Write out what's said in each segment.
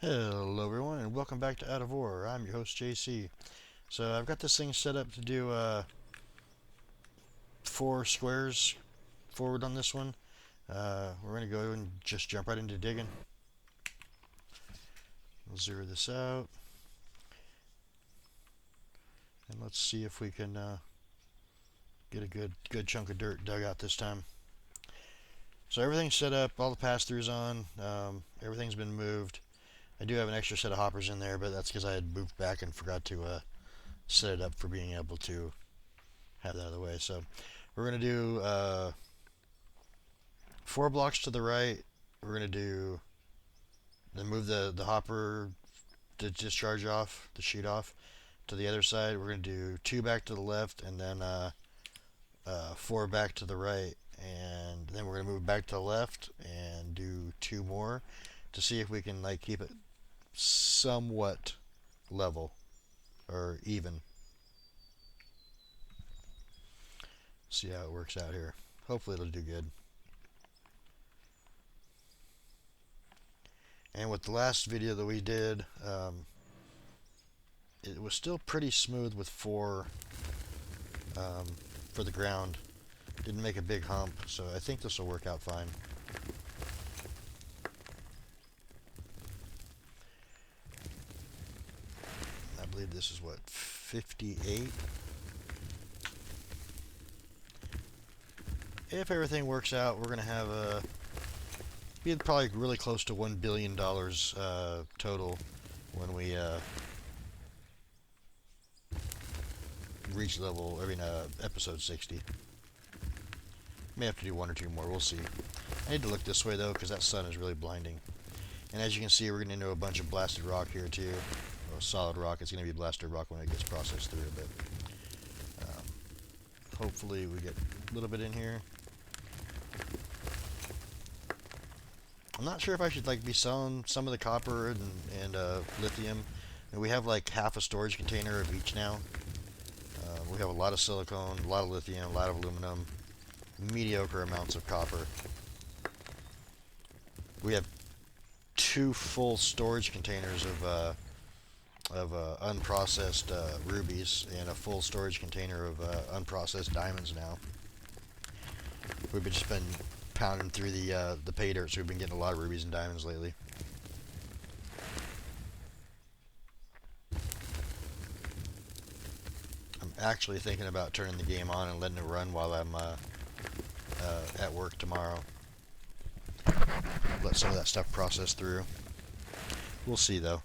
Hello everyone and welcome back to Out of War. I'm your host JC. So I've got this thing set up to do 4 squares forward on this one. We're going to go and just jump right into digging. We'll zero this out. And let's see if we can get a good chunk of dirt dug out this time. So everything's set up, all the pass-throughs on, everything's been moved. I do have an extra set of hoppers in there, but that's because I had moved back and forgot to set it up for being able to have that out of the way. So we're going to do 4 blocks to the right. We're going to do, then move the hopper to discharge off, the sheet off to the other side. We're going to do 2 back to the left and then 4 back to the right. And then we're going to move back to the left and do 2 more to see if we can like keep it somewhat level or even. See how it works out here. Hopefully it'll do good. And with the last video that we did, it was still pretty smooth with 4 for the ground. Didn't make a big hump, so I think this will work out fine. I believe this is what, 58? If everything works out, we're going to have be probably really close to $1 billion total when we reach episode 60. May have to do 1 or 2 more, we'll see. I need to look this way though, because that sun is really blinding. And as you can see, we're getting into a bunch of blasted rock here too. Well, solid rock. It's going to be blasted rock when it gets processed through, but hopefully we get a little bit in here. I'm not sure if I should like be selling some of the copper and lithium. And we have like half a storage container of each now. We have a lot of silicone, a lot of lithium, a lot of aluminum, mediocre amounts of copper. We have 2 full storage containers of unprocessed rubies and a full storage container of unprocessed diamonds now. We've just been pounding through the pay dirt, so we've been getting a lot of rubies and diamonds lately. I'm actually thinking about turning the game on and letting it run while I'm at work tomorrow. Let some of that stuff process through. We'll see though.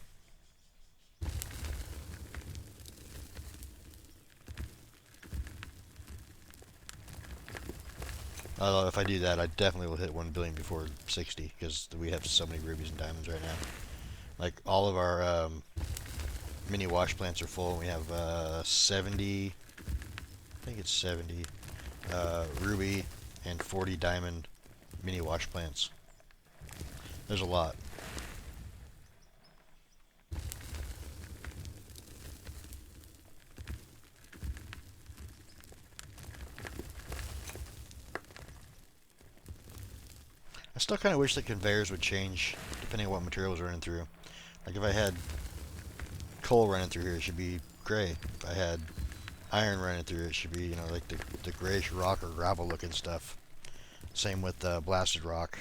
Although if I do that, I definitely will hit 1 billion before 60, because we have so many rubies and diamonds right now. Like all of our mini wash plants are full. We have 70, I think it's 70 ruby and 40 diamond mini wash plants. There's a lot. I still kind of wish that conveyors would change depending on what materials are running through. Like if I had coal running through here, it should be gray. If I had iron running through it, should be, you know, like the grayish rock or gravel looking stuff. Same with blasted rock.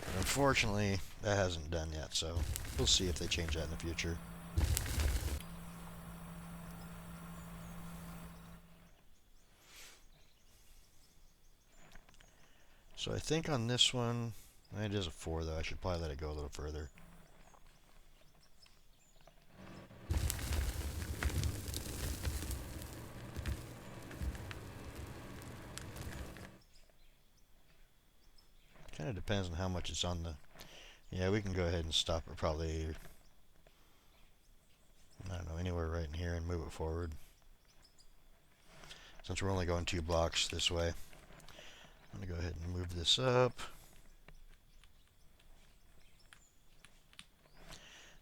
But unfortunately, that hasn't done yet, so we'll see if they change that in the future. So I think on this one, it is a 4 though. I should probably let it go a little further. Kind of depends on how much it's on the... Yeah, we can go ahead and stop it probably, I don't know, anywhere right in here and move it forward. Since we're only going 2 blocks this way, I'm going to go ahead and move this up.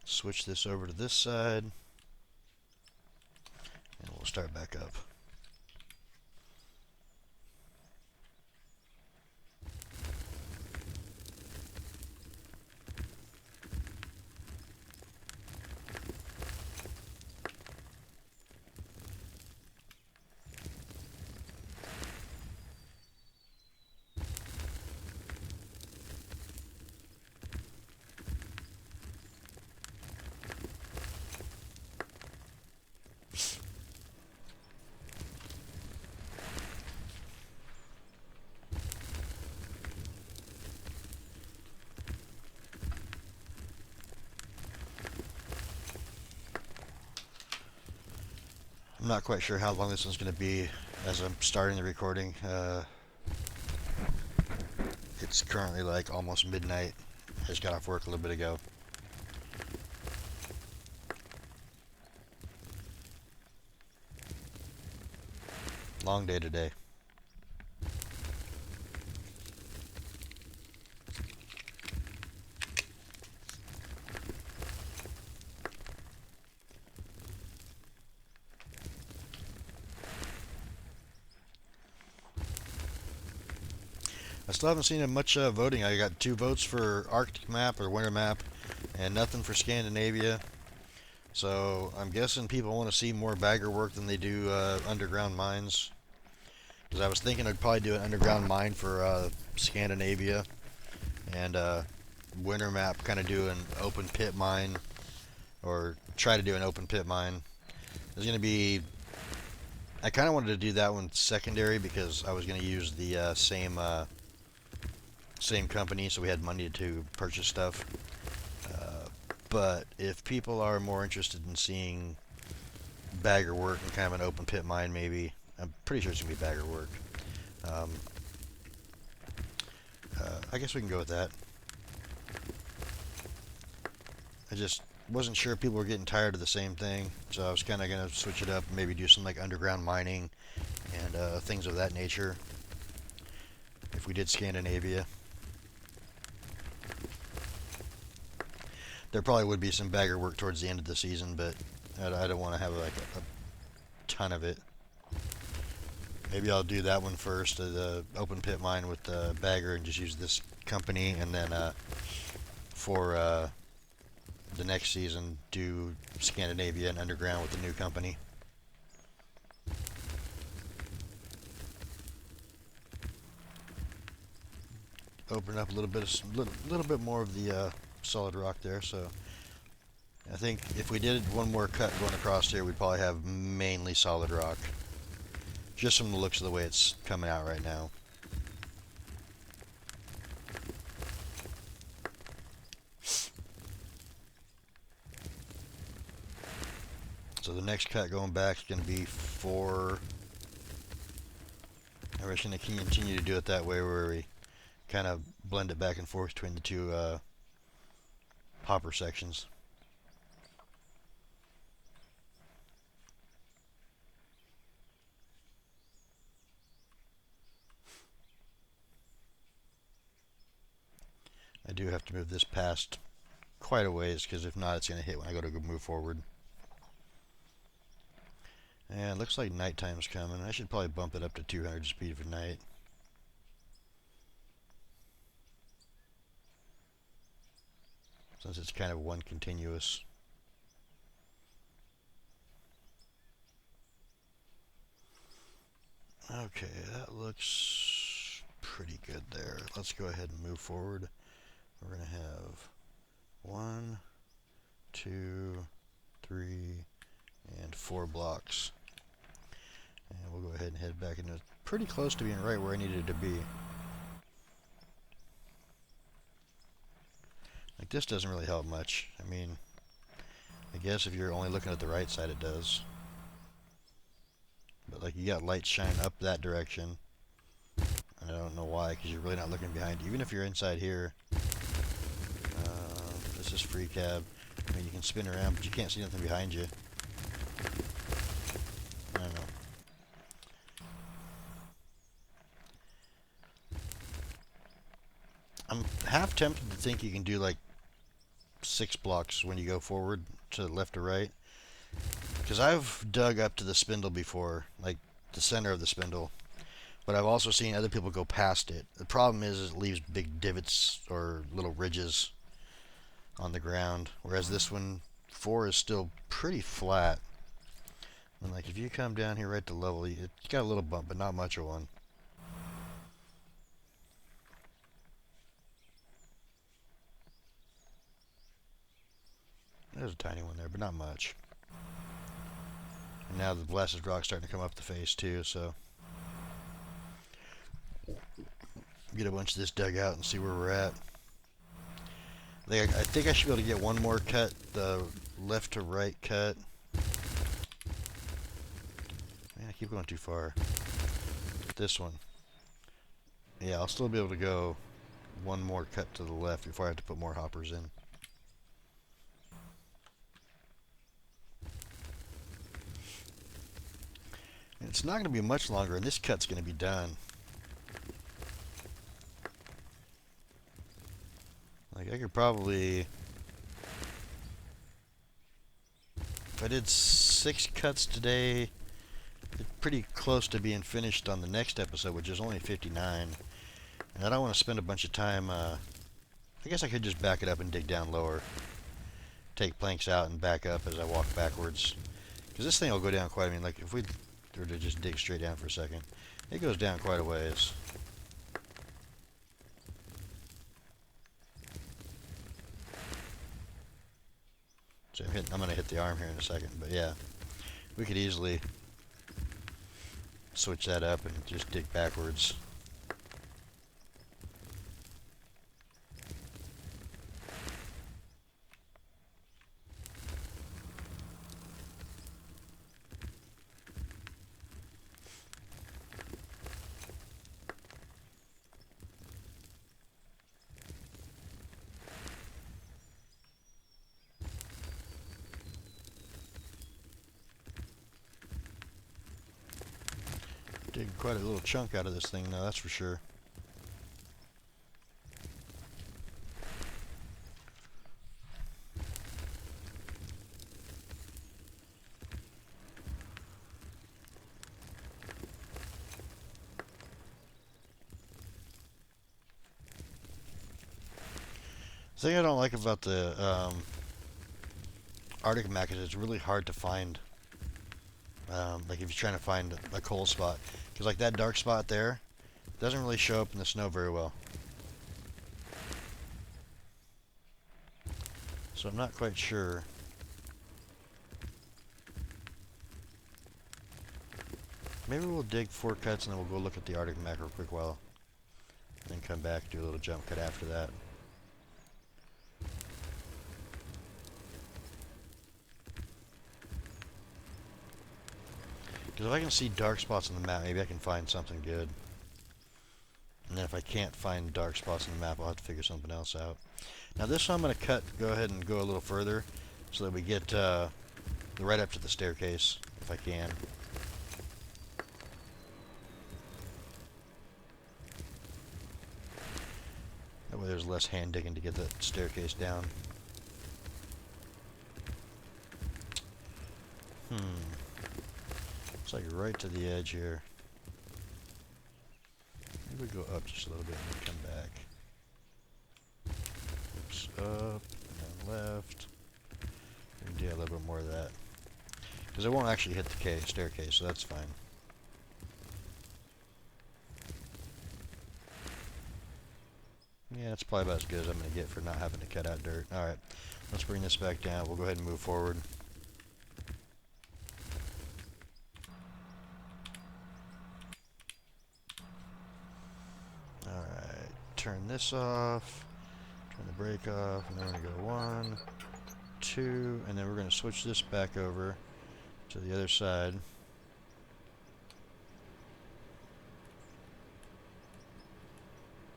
Switch this over to this side. And we'll start back up. I'm not quite sure how long this one's going to be as I'm starting the recording. It's currently like almost midnight. I just got off work a little bit ago. Long day today. I still haven't seen much voting. I got 2 votes for Arctic map or winter map, and nothing for Scandinavia. So I'm guessing people want to see more bagger work than they do underground mines. Because I was thinking I'd probably do an underground mine for Scandinavia, and winter map kind of do an open pit mine, or try to do an open pit mine. There's going to be, I kind of wanted to do that one secondary because I was going to use the same company, so we had money to purchase stuff. But if people are more interested in seeing bagger work and kind of an open pit mine, maybe, I'm pretty sure it's going to be bagger work. I guess we can go with that. I just wasn't sure if people were getting tired of the same thing, so I was kind of going to switch it up and maybe do some like underground mining and things of that nature if we did Scandinavia. There probably would be some bagger work towards the end of the season, but I don't want to have like a ton of it. Maybe I'll do that one first, the open pit mine with the bagger, and just use this company, and then for the next season do Scandinavia and underground with the new company. Open up a little bit more of the solid rock there. So I think if we did one more cut going across here, we'd probably have mainly solid rock, just from the looks of the way it's coming out right now. So the next cut going back is going to be for, we're just going to continue to do it that way, where we kind of blend it back and forth between the two hopper sections. I do have to move this past quite a ways, because if not, it's going to hit when I go to move forward. And it looks like nighttime's coming. I should probably bump it up to 200 speed for night. Since it's kind of one continuous. Okay, that looks pretty good there. Let's go ahead and move forward. We're going to have 1, 2, 3, and 4 blocks. And we'll go ahead and head back into pretty close to being right where I needed it to be. Like, this doesn't really help much. I mean, I guess if you're only looking at the right side, it does. But like, you got light shine up that direction. And I don't know why, because you're really not looking behind you. Even if you're inside here, this is free cab. I mean, you can spin around, but you can't see nothing behind you. I don't know. I'm half tempted to think you can do like 6 blocks when you go forward to left or right. Because I've dug up to the spindle before, like the center of the spindle. But I've also seen other people go past it. The problem is it leaves big divots or little ridges on the ground. Whereas this one, 4 is still pretty flat. And like if you come down here right to level, it's got a little bump, but not much of one. There's a tiny one there, but not much. And now the blasted rock's starting to come up the face too, so get a bunch of this dug out and see where we're at. I think I should be able to get one more cut, the left to right cut. keep going too far. This one. Yeah, I'll still be able to go one more cut to the left before I have to put more hoppers in. And it's not going to be much longer, and this cut's going to be done. Like, I could probably... If I did 6 cuts today, it's pretty close to being finished on the next episode, which is only 59. And I don't want to spend a bunch of time... I guess I could just back it up and dig down lower. Take planks out and back up as I walk backwards. Because this thing will go down quite... I mean, like, if we were to just dig straight down for a second, it goes down quite a ways. So I'm going to hit the arm here in a second, but yeah, we could easily switch that up and just dig backwards. Dig quite a little chunk out of this thing now, that's for sure. The thing I don't like about the Arctic Mac is it's really hard to find. Like if you're trying to find a coal spot, because like that dark spot there doesn't really show up in the snow very well. So I'm not quite sure. Maybe we'll dig 4 cuts and then we'll go look at the Arctic Mac real quick while, then come back and do a little jump cut after that. Because if I can see dark spots on the map, maybe I can find something good. And then if I can't find dark spots on the map, I'll have to figure something else out. Now this one I'm going to go ahead and go a little further so that we get right up to the staircase, if I can. That way there's less hand digging to get the staircase down. It's like right to the edge here. Maybe we go up just a little bit and then come back. Oops, up and then left. We can do a little bit more of that. Because it won't actually hit the staircase, so that's fine. Yeah, that's probably about as good as I'm going to get for not having to cut out dirt. Alright, let's bring this back down. We'll go ahead and move forward. Alright, turn this off. Turn the brake off. And then we're going to go 1, 2, and then we're going to switch this back over to the other side.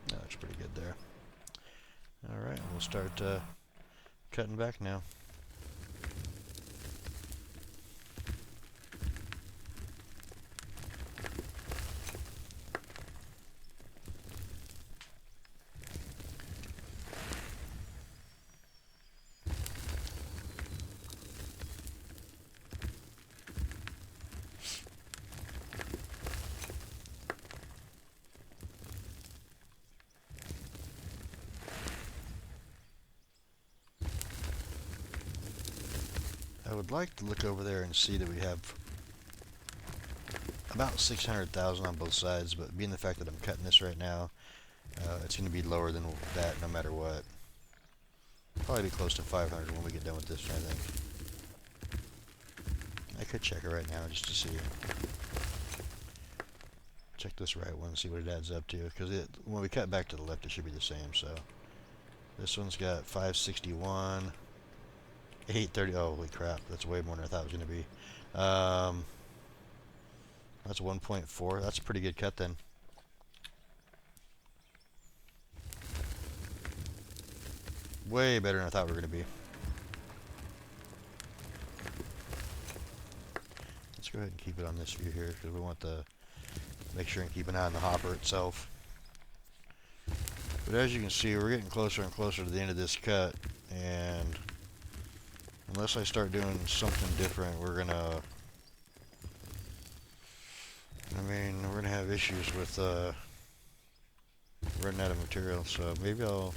That looks pretty good there. Alright, we'll start cutting back now. I would like to look over there and see that we have about 600,000 on both sides, but being the fact that I'm cutting this right now, it's going to be lower than that no matter what. Probably be close to 500 when we get done with this, I think. I could check it right now just to see. Check this right one, see what it adds up to, because when we cut back to the left it should be the same. So this one's got 561. 830. Oh, holy crap. That's way more than I thought it was going to be. That's 1.4. That's a pretty good cut then. Way better than I thought we were going to be. Let's go ahead and keep it on this view here because we want to make sure and keep an eye on the hopper itself. But as you can see, we're getting closer and closer to the end of this cut, and unless I start doing something different, we're gonna have issues with running out of material. So maybe I'll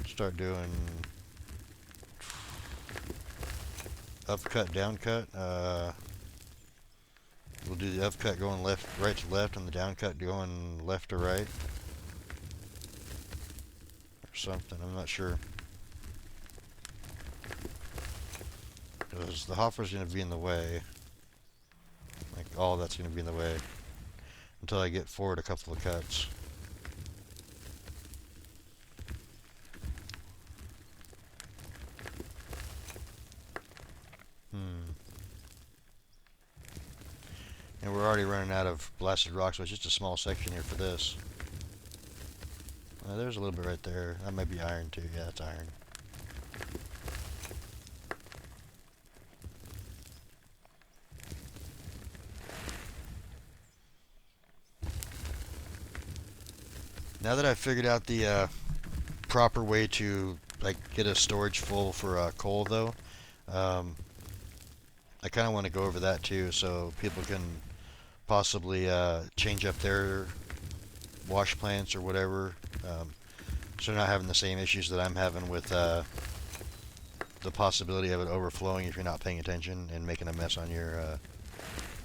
start doing upcut, downcut. We'll do the upcut going right to left, and the downcut going left to right, or something. I'm not sure. Because the hopper's going to be in the way. Like, all that's going to be in the way until I get forward a couple of cuts. And we're already running out of blasted rock, so it's just a small section here for this. There's a little bit right there. That might be iron too. Yeah, that's iron. Now that I've figured out the proper way to get a storage full for coal, though, I kind of want to go over that too, so people can possibly change up their wash plants or whatever, so they're not having the same issues that I'm having with the possibility of it overflowing if you're not paying attention and making a mess on your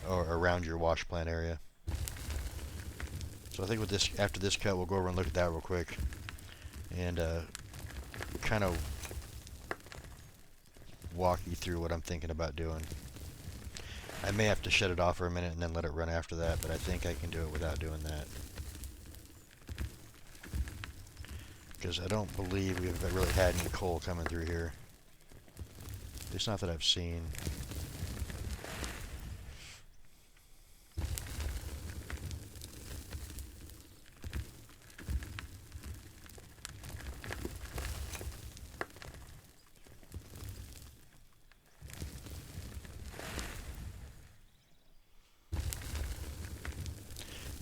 or around your wash plant area. So I think with this, after this cut, we'll go over and look at that real quick and kind of walk you through what I'm thinking about doing. I may have to shut it off for a minute and then let it run after that, but I think I can do it without doing that. Because I don't believe we've really had any coal coming through here. At least not that I've seen.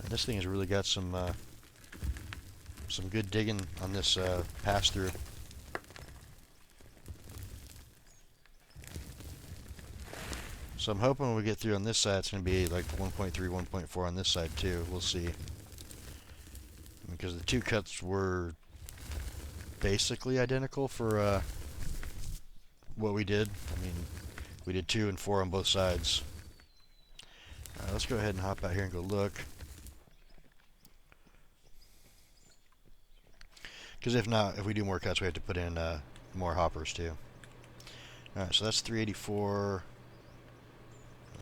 And this thing has really got some good digging on this pass through. So I'm hoping when we get through on this side, it's going to be like 1.3, 1.4 on this side too. We'll see. Because the two cuts were basically identical for what we did. I mean, we did 2 and 4 on both sides. Let's go ahead and hop out here and go look. Because if not, if we do more cuts, we have to put in more hoppers too. Alright, so that's 384.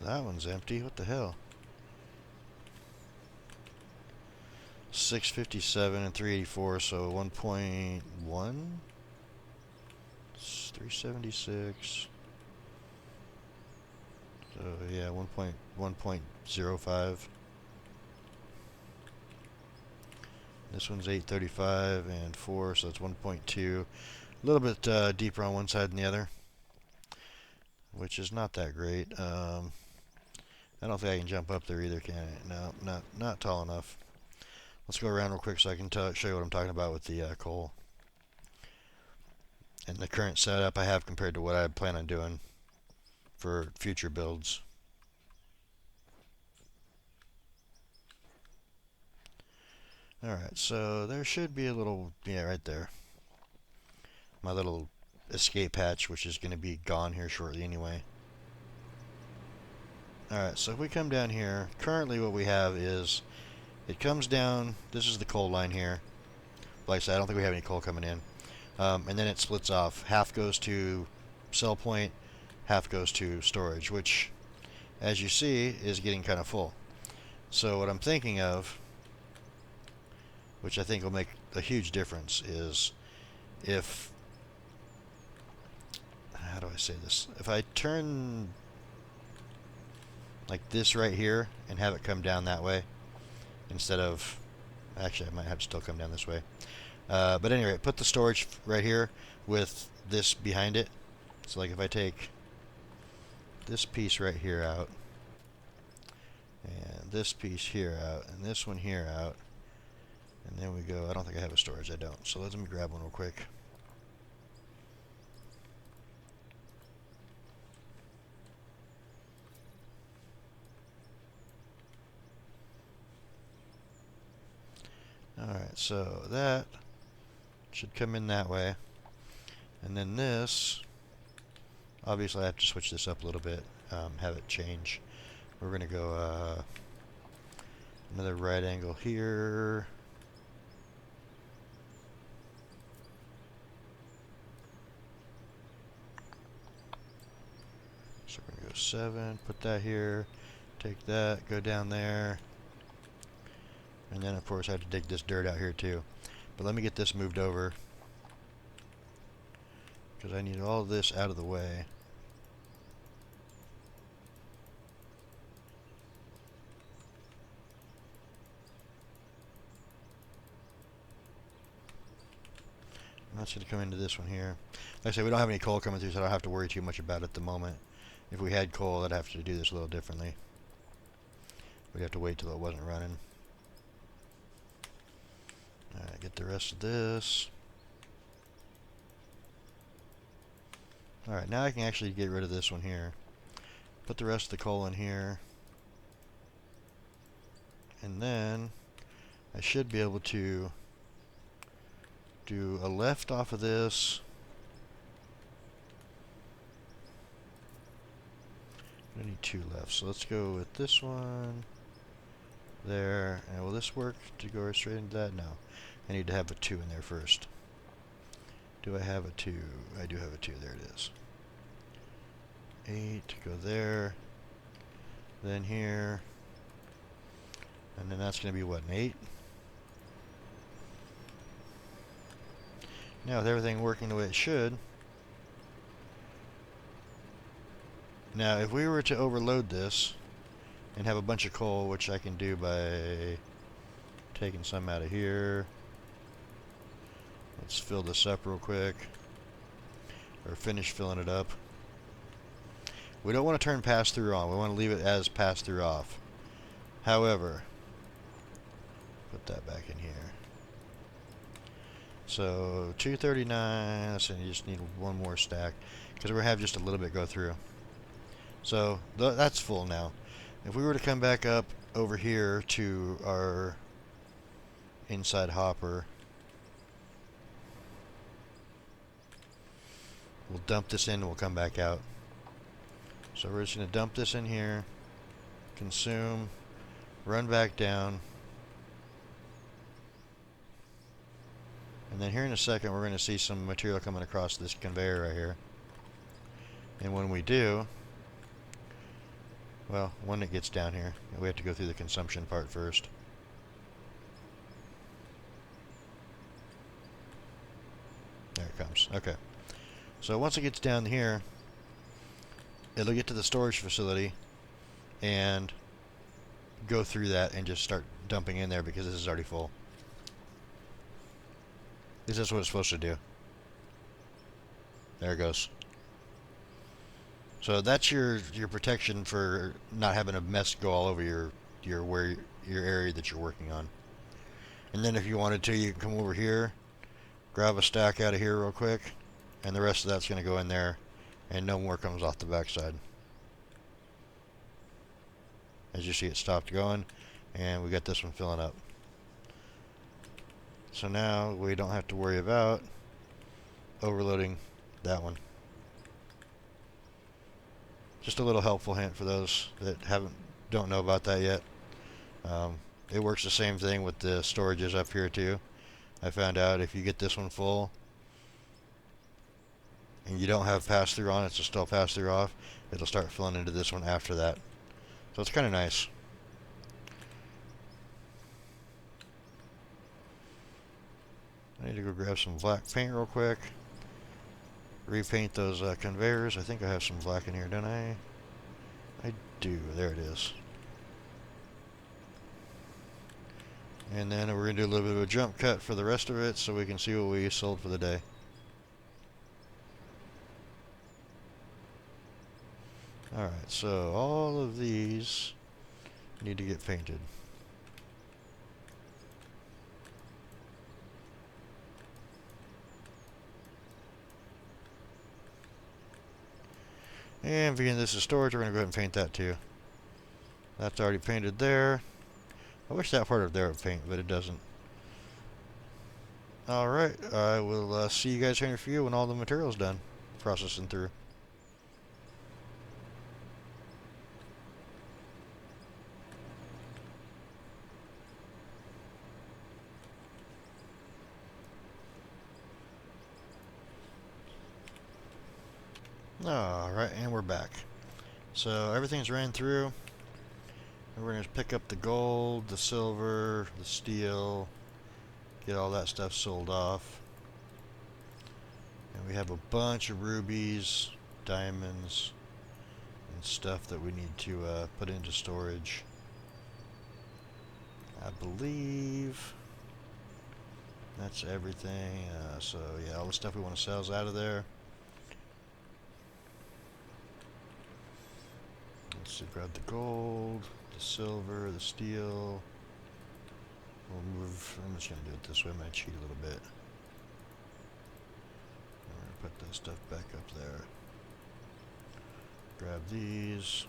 That one's empty. What the hell? 657 and 384, so 1.1? 376. So yeah, 1.05. This one's 835 and 4, so it's 1.2. A little bit deeper on one side than the other, which is not that great. I don't think I can jump up there either, can I? No, not tall enough. Let's go around real quick so I can show you what I'm talking about with the coal. And the current setup I have compared to what I plan on doing for future builds. Alright, so there should be a little, yeah, right there. My little escape hatch, which is going to be gone here shortly anyway. Alright, so if we come down here, currently what we have is, it comes down, this is the coal line here. Like I said, I don't think we have any coal coming in. And then it splits off. Half goes to sell point, half goes to storage, which, as you see, is getting kind of full. So what I'm thinking of, which I think will make a huge difference, is if, how do I say this? If I turn like this right here and have it come down that way instead of, actually I might have to still come down this way. But anyway, put the storage right here with this behind it. So like if I take this piece right here out, and this piece here out, and this one here out, and then we go, I don't think I have a storage, I don't. So let me grab one real quick. Alright, so that should come in that way. And then this, obviously I have to switch this up a little bit, have it change. We're going to go another right angle here. So we're going to go 7, put that here, take that, go down there. And then of course I have to dig this dirt out here too. But let me get this moved over, because I need all this out of the way. And that's going to come into this one here. Like I say, we don't have any coal coming through, so I don't have to worry too much about it at the moment. If we had coal, I'd have to do this a little differently. We'd have to wait till it wasn't running. Alright, get the rest of this. Alright, now I can actually get rid of this one here. Put the rest of the coal in here. And then I should be able to do a left off of this. I need 2 left, so let's go with this one. There, and will this work to go straight into that? No. I need to have a 2 in there first. Do I have a 2? I do have a 2, there it is. 8, go there. Then here. And then that's going to be what, an 8? Now with everything working the way it should. Now if we were to overload this and have a bunch of coal, which I can do by taking some out of here. Let's fill this up real quick, or finish filling it up. We don't want to turn pass-through on. We want to leave it as pass-through off. However, put that back in here. So 239, so you just need one more stack, because we have just a little bit go through. So that's full now. If we were to come back up over here to our inside hopper, we'll dump this in and we'll come back out. So we're just going to dump this in here, consume, run back down, and then here in a second we're going to see some material coming across this conveyor right here. And when we do, well, when it gets down here, we have to go through the consumption part first. There it comes. Okay. So once it gets down here, it'll get to the storage facility and go through that and just start dumping in there, because this is already full. This is what it's supposed to do. There it goes. So that's your protection for not having a mess go all over your area that you're working on. And then if you wanted to, you can come over here, grab a stack out of here real quick, and the rest of that's going to go in there, and no more comes off the backside. As you see, it stopped going, and we got this one filling up. So now we don't have to worry about overloading that one. Just a little helpful hint for those that don't know about that yet. It works the same thing with the storages up here too. I found out if you get this one full and you don't have pass-through on, it's still pass-through off, it'll start filling into this one after that. So it's kind of nice. I need to go grab some black paint real quick. Repaint those conveyors. I think I have some black in here, don't I? I do? There it is. And then we're going to do a little bit of a jump cut for the rest of it so we can see what we sold for the day. Alright, so all of these need to get painted. And being this is storage, we're going to go ahead and paint that too. That's already painted there. I wish that part of there would paint, but it doesn't. Alright, I will see you guys here in a few when all the material's done processing through. Alright, and we're back. So everything's ran through. We're going to pick up the gold, the silver, the steel, get all that stuff sold off. And we have a bunch of rubies, diamonds, and stuff that we need to put into storage. I believe that's everything. So yeah, all the stuff we want to sell is out of there. Let's see, grab the gold, the silver, the steel. We'll move, I'm just going to do it this way, I'm going to cheat a little bit. We're going to put that stuff back up there. Grab these.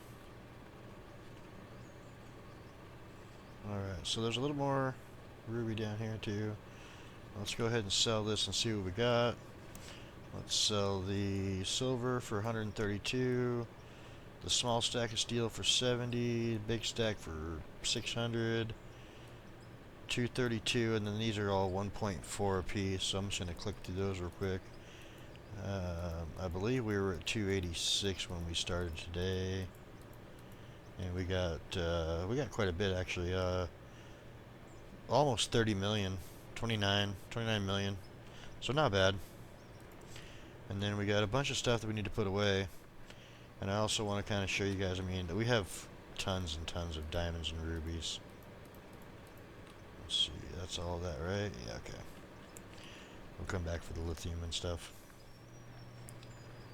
Alright, so there's a little more ruby down here too. Let's go ahead and sell this and see what we got. Let's sell the silver for 132. The small stack of steel for 70, big stack for 600, 232, and then these are all 1.4 a piece, so I'm just going to click through those real quick. I believe we were at 286 when we started today, and we got quite a bit actually, almost 30 million, 29 million, so not bad. And then we got a bunch of stuff that we need to put away. And I also want to kind of show you guys, I mean, we have tons and tons of diamonds and rubies. Let's see, that's all that, right? Yeah, okay. We'll come back for the lithium and stuff.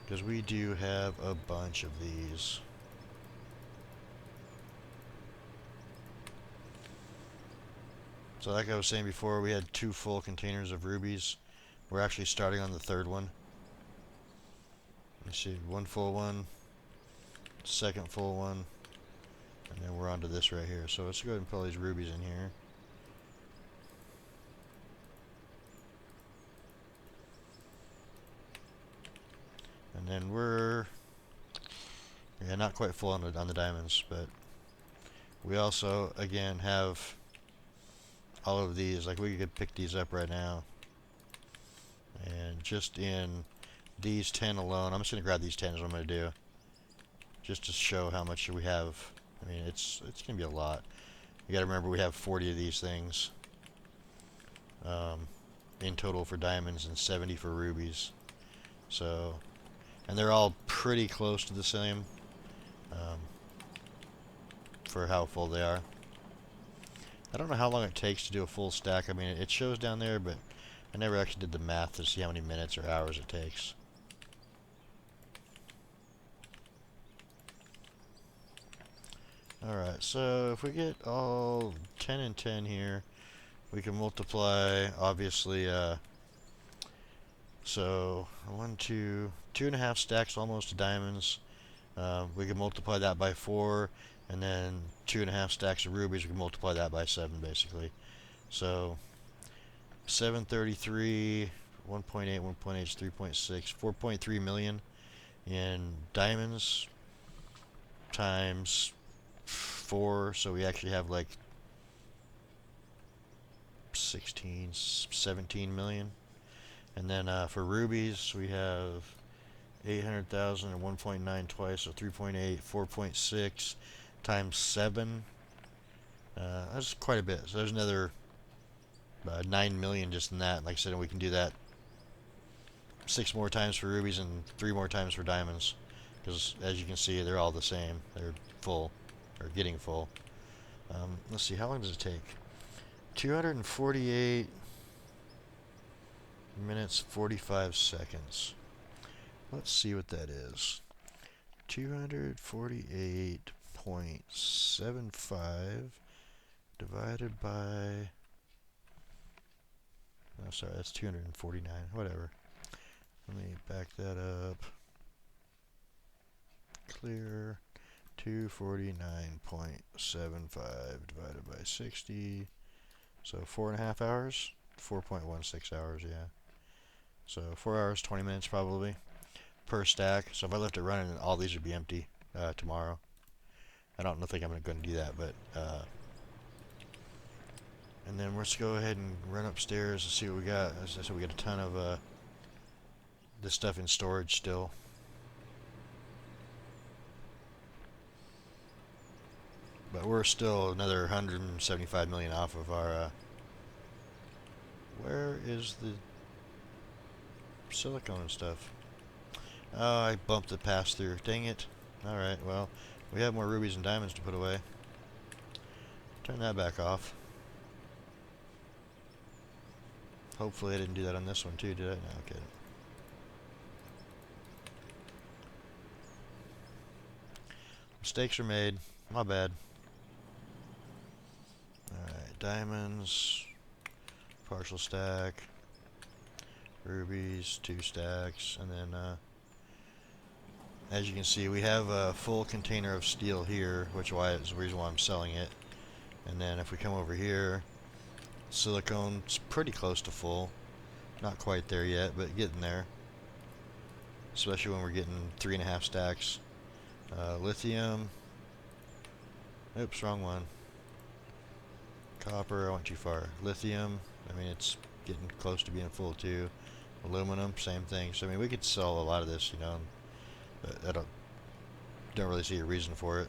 Because we do have a bunch of these. So like I was saying before, we had 2 full containers of rubies. We're actually starting on the 3rd one. You see, 1 full one. Second full one, and then we're on to this right here. So let's go ahead and put all these rubies in here. And then we're not quite full on the diamonds, but we also again have all of these. Like we could pick these up right now, and just in these 10 alone, I'm just gonna grab these 10 is what I'm gonna do. Just to show how much we have. I mean, it's going to be a lot. You got to remember we have 40 of these things in total for diamonds and 70 for rubies. So, and they're all pretty close to the same for how full they are. I don't know how long it takes to do a full stack. I mean, it shows down there, but I never actually did the math to see how many minutes or hours it takes. Alright, so if we get all 10 and 10 here, we can multiply, obviously, so 1, 2, 2.5 stacks almost of diamonds. We can multiply that by 4, and then 2.5 stacks of rubies, we can multiply that by 7, basically. So 733, 1.8, 1.8 is 3.6, 4.3 million in diamonds times 4, so we actually have like 16, 17 million. And then for rubies, we have 800,000 and 1.9 twice, so 3.8, 4.6 times 7. That's quite a bit. So there's another 9 million just in that. Like I said, we can do that 6 more times for rubies and 3 more times for diamonds. because as you can see, they're all the same. They're full, or getting full. Let's see, how long does it take? 248 minutes 45 seconds. Let's see what that is. 248.75 divided by... Oh, sorry, that's 249. Whatever. Let me back that up. Clear. 249.75 divided by 60. So 4.5 hours? 4.16 hours, yeah. So 4 hours, 20 minutes probably per stack. So if I left it running, all these would be empty tomorrow. I don't think I'm going to do that, but and then let's go ahead and run upstairs and see what we got. As I said, we got a ton of this stuff in storage still. But we're still another 175 million off of our... where is the silicone and stuff? Oh, I bumped the pass-through. Dang it. Alright, well, we have more rubies and diamonds to put away. Turn that back off. Hopefully I didn't do that on this one too, did I? No, okay. Mistakes are made. My bad. Alright, diamonds. Partial stack. Rubies, 2 stacks. And then, as you can see, we have a full container of steel here, which is the reason why I'm selling it. And then if we come over here, silicone's pretty close to full. Not quite there yet, but getting there. Especially when we're getting 3.5 stacks. Lithium. Oops, wrong one. Copper, I went too far. Lithium, I mean, it's getting close to being full too. Aluminum, same thing. So I mean, we could sell a lot of this, you know, but I don't really see a reason for it.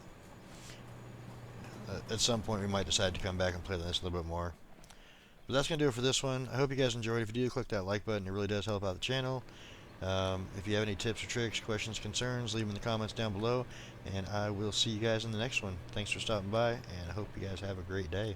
At some point, we might decide to come back and play this a little bit more. But that's going to do it for this one. I hope you guys enjoyed. If you do, click that like button. It really does help out the channel. If you have any tips or tricks, questions, concerns, leave them in the comments down below. And I will see you guys in the next one. Thanks for stopping by, and I hope you guys have a great day.